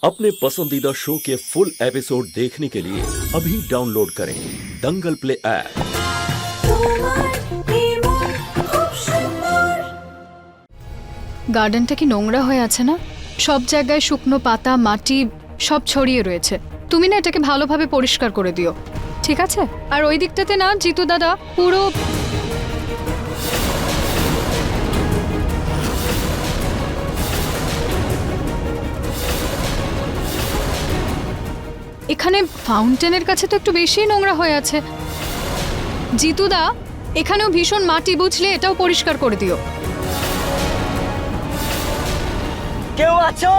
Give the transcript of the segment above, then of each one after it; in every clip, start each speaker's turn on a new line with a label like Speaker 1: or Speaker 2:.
Speaker 1: अपने पसंदीदा शो के फुल एपिसोड देखने के लिए अभी डाउनलोड करें दंगल प्ले ऐप।
Speaker 2: গার্ডেনটা কি নোংরা হয়ে আছে না? সব জায়গায় শুকনো পাতা মাটি সব ছড়িয়ে রয়েছে। তুমি না এটাকে ভালোভাবে পরিষ্কার করে দিও, ঠিক আছে? আর ওই দিকটাতে না জিতু দাদা পুরো এখানে ফাউন্টেনের কাছে তো একটু বেশি নোংরা হয়ে আছে। জিতু দা এখানেও ভীষণ মাটি, বুঝলে? এটাও পরিষ্কার করে দিও।
Speaker 3: কেউ আছো?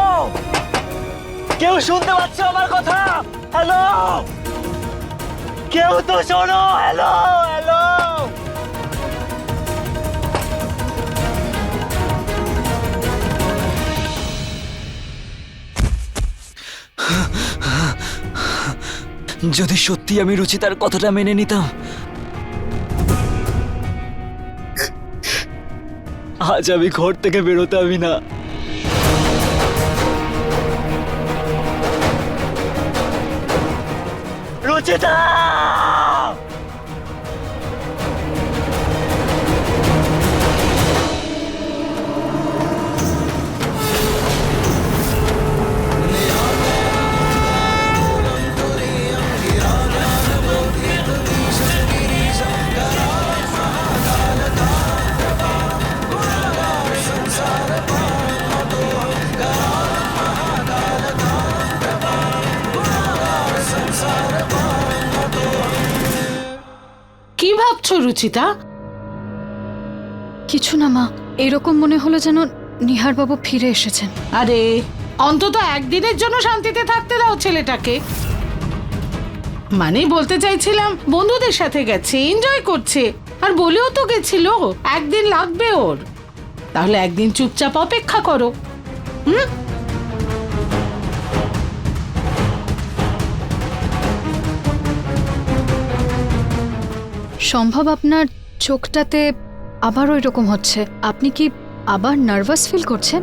Speaker 3: কেউ শুনতে পাচ্ছ আমার কথা? হ্যালো, কেউ তো শোনো। হ্যালো হ্যালো, যদি সত্যি আমি রুচিতার কথাটা মেনে নিতাম, আজ আমি ঘর থেকে বেরোতামই না। রুচিতা!
Speaker 4: কি ভাবছো রুচিতা?
Speaker 2: কিছু না মা, এরকম মনে হলো যেন নিহার বাবু ফিরে এসেছেন।
Speaker 4: আরে অন্তত একদিনের জন্য শান্তিতে থাকতে দাও ছেলেটাকে। মানে বলতে চাইছিলাম বন্ধুদের সাথে গেছে, এনজয় করছে, আর বলেও তো গেছিল একদিন লাগবে ওর। তাহলে একদিন চুপচাপ অপেক্ষা করো।
Speaker 2: সম্ভব আপনার চোখটাতে আবার ওই রকম হচ্ছে। আপনি কি আবার নার্ভাস ফিল করছেন?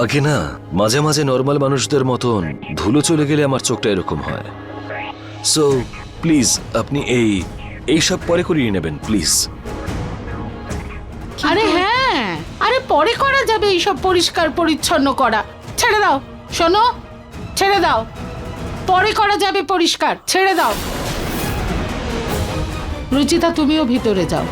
Speaker 5: আগে না, মাঝে মাঝে নর্মাল মানুষদের মতন ধুলো চলে গেলে আমার চোখটা এরকম হয়। সো প্লিজ আপনি এইসব পরে করিয়ে নেবেন প্লিজ।
Speaker 4: আরে হ্যাঁ, আরে পরে করা যাবে এইসব পরিষ্কার পরিচ্ছন্ন করা। ছেড়ে দাও, শোনো, ছেড়ে দাও। পরে করা যাবে পরিষ্কার, ছেড়ে দাও। রুচিতা তুমিও ভিতরে যাও।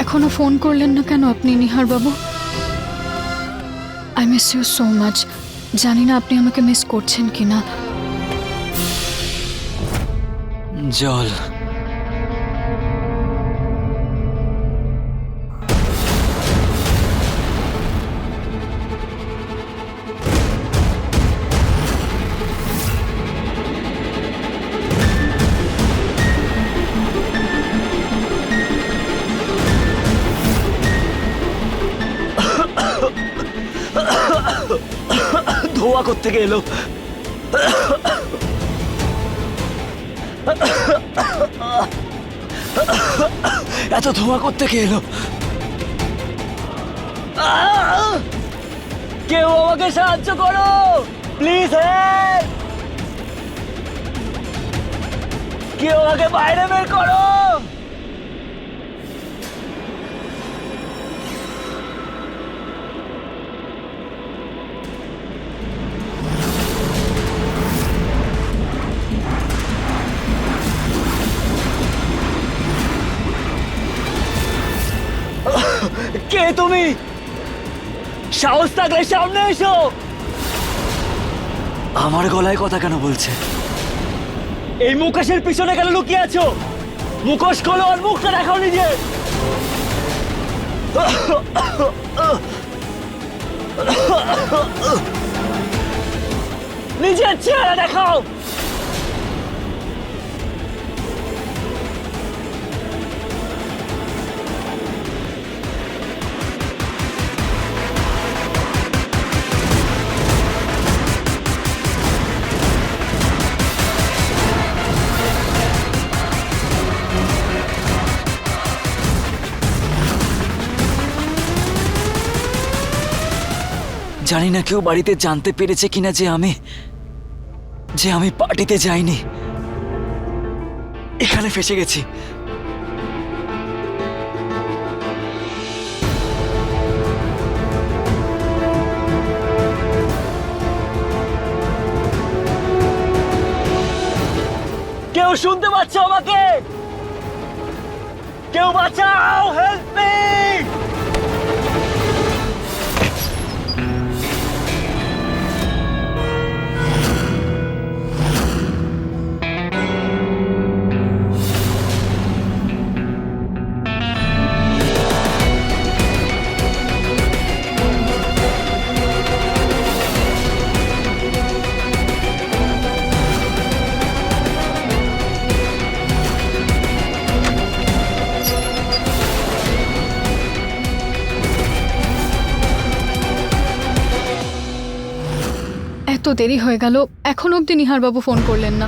Speaker 2: এখনো ফোন করলেন না কেন আপনি নিহার বাবু? I miss you so much. জানি না আপনি আমাকে মিস করছেন কিনা।
Speaker 3: জল। ধোয়া কোত্থেকে এলো? এত ধোঁয়া কোত্থেকে এলো? কেউ আমাকে সাহায্য করো প্লিজ। কেউ আমাকে বাইরে বের করো। তুমি? সাহস থাকলে সামনে এসো। আমার গলায় কথা কেন বলছে? এই মুখোশের পিছনে কেন লুকিয়ে আছো? মুখোশ খোলো আর মুখটা দেখাও নিজে। নিজের চেহারা দেখাও। জানি না কেউ বাড়িতে জানতে পেরেছে কিনা যে আমি পার্টিতে যাইনি। এখানে ফেসে গেছি। কেউ শুনতে পাচ্ছ আমাকে? কেউ বাঁচাও, হেল্প মি!
Speaker 2: এত দেরি হয়ে গেল, এখন অবধি নিহারবাবু ফোন করলেন না।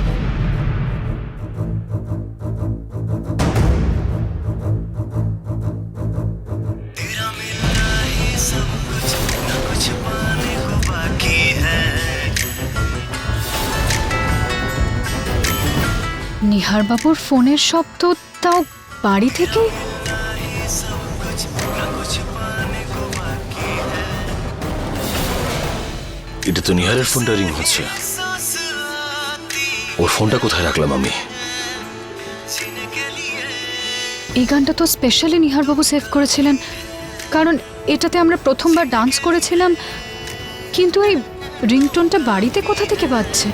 Speaker 2: নিহারবাবুর ফোনের শব্দ, তাও বাড়ি থেকে।
Speaker 5: এটা তো নিহারের ফোনটা রিং হচ্ছে। ওর ফোনটা কোথায় রাখলাম আমি?
Speaker 2: এই গানটা তো স্পেশালি নিহারবাবু সেভ করেছিলেন, কারণ এটাতে আমরা প্রথমবার ডান্স করেছিলাম। কিন্তু এই রিংটোনটা বাড়িতে কোথা থেকে বাজছে?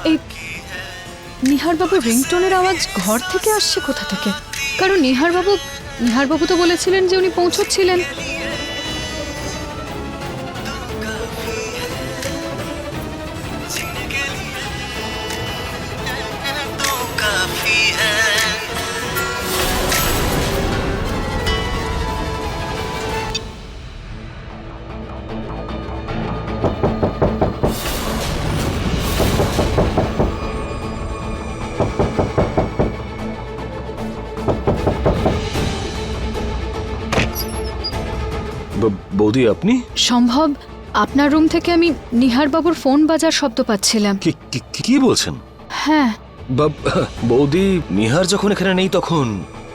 Speaker 2: এই নিহারবাবুর রিংটোনের আওয়াজ ঘর থেকে আসছে কোথা থেকে? কারণ নিহারবাবু তো বলেছিলেন যে উনি পৌঁছচ্ছিলেন।
Speaker 5: বৌদি, আপনি?
Speaker 2: সম্ভব আপনার রুম থেকে আমি নিহারবাবুর ফোন বাজার শব্দ পাচ্ছিলাম।
Speaker 5: কি বলছেন?
Speaker 2: হ্যাঁ।
Speaker 5: বৌদি, নিহার যখন এখানে নেই তখন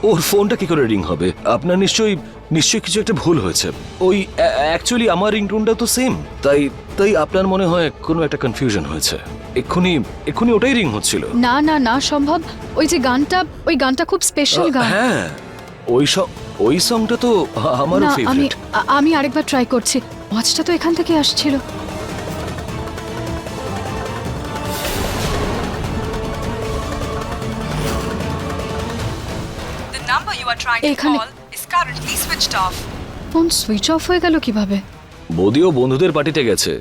Speaker 5: ওর ফোনটা কি করে রিং হবে? আপনার নিশ্চয়ই কিছু একটা ভুল হয়েছে। ওই অ্যাকচুয়ালি আমার রিংটোনটা তো সেম, তাই আপনার মনে হয় কোনো একটা কনফিউশন হয়েছে। এক্ষুনি ওটাই রিং হচ্ছিল।
Speaker 2: না না না, সম্ভব ওই গানটা খুব স্পেশাল গান।
Speaker 5: হ্যাঁ, ওই সংটা তো আমারও ফেভারিট।
Speaker 2: আমি আরেকবার ট্রাই করছি। ওয়াচটা তো এখান থেকে আসছিল। এখানে ফোন সুইচ অফ হয়ে গেল কিভাবে?
Speaker 5: বৌদিও বন্ধুদের পার্টিতে গেছে,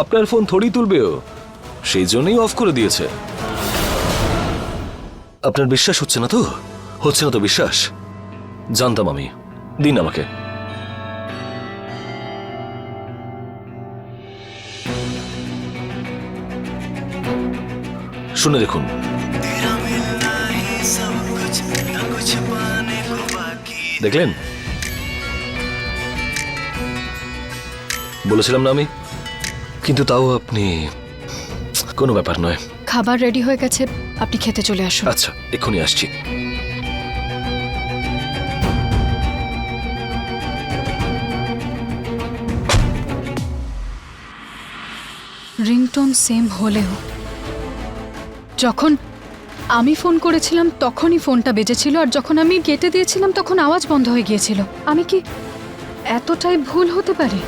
Speaker 5: আপনার ফোন থোড়ি তুলবেও, সেই জন্যই অফ করে দিয়েছে। আপনার বিশ্বাস হচ্ছে না তো বিশ্বাস? জানতাম আমি। দিন আমাকে। শুনে দেখুন। দেখলেন? বলেছিলাম না আমি? কিন্তু তাও আপনি, কোনো ব্যাপার নয়।
Speaker 2: খাবার রেডি হয়ে গেছে, আপনি খেতে চলে আসুন।
Speaker 5: আচ্ছা, এক্ষুনি আসছি।
Speaker 2: রিংটোন সেম হলেও যখন আমি ফোন করেছিলাম তখনই ফোনটা বেজেছিল, আর যখন আমি কেটে দিয়েছিলাম তখন আওয়াজ বন্ধ হয়ে গিয়েছিল। আমি কি এতটাই ভুল হতে পারে?